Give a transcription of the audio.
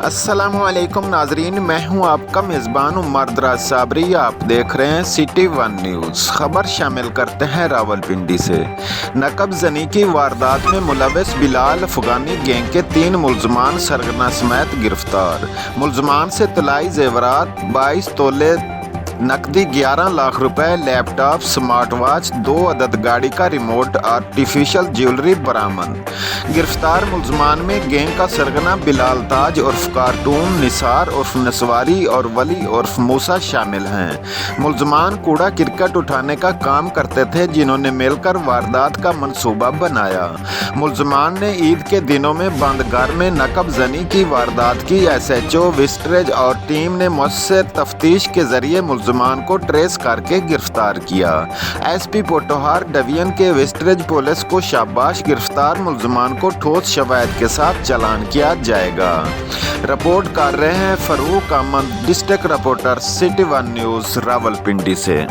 अस्सलामुअलैकुम नाजरीन, मैं हूं आपका मेज़बान उमर दराज साबरी। आप देख रहे हैं सिटी वन न्यूज़। खबर शामिल करते हैं रावलपिंडी से। नकब जनी की वारदात में मुलविस बिलाल अफगानी गैंग के 3 मुलजमान सरगना समेत गिरफ्तार। मुलजमान से तलाई जेवरात 22 तोले नकदी, 11 लाख रुपए, लैपटॉप, स्मार्ट वॉच, 2 अदद गाड़ी का रिमोट, आर्टिफिशियल ज्वेलरी बरामद। गिरफ्तार मुलजमान में गैंग का सरगना बिलाल ताज उर्फ कार्टून, निसार उर्फ नसवारी और वली उर्फ मूसा शामिल हैं। मुलजमान कूड़ा क्रिकेट उठाने का काम करते थे, जिन्होंने मिलकर वारदात का मंसूबा बनाया। मुलजमान ने ईद के दिनों में बंद घर में नकब जनी की वारदात की। SHO विस्टरेज और टीम ने मुअस्सर तफ्तीश के जरिए मुलजमान को ट्रेस करके गिरफ्तार किया। SP पोटोहार डिवीजन के वेस्टरेज पुलिस को शाबाश। गिरफ्तार मुलजमान को ठोस शवाहिद के साथ चालान किया जाएगा। रिपोर्ट कर रहे हैं Farooq Ahmad, district reporter, city one news, Rawalpindi से।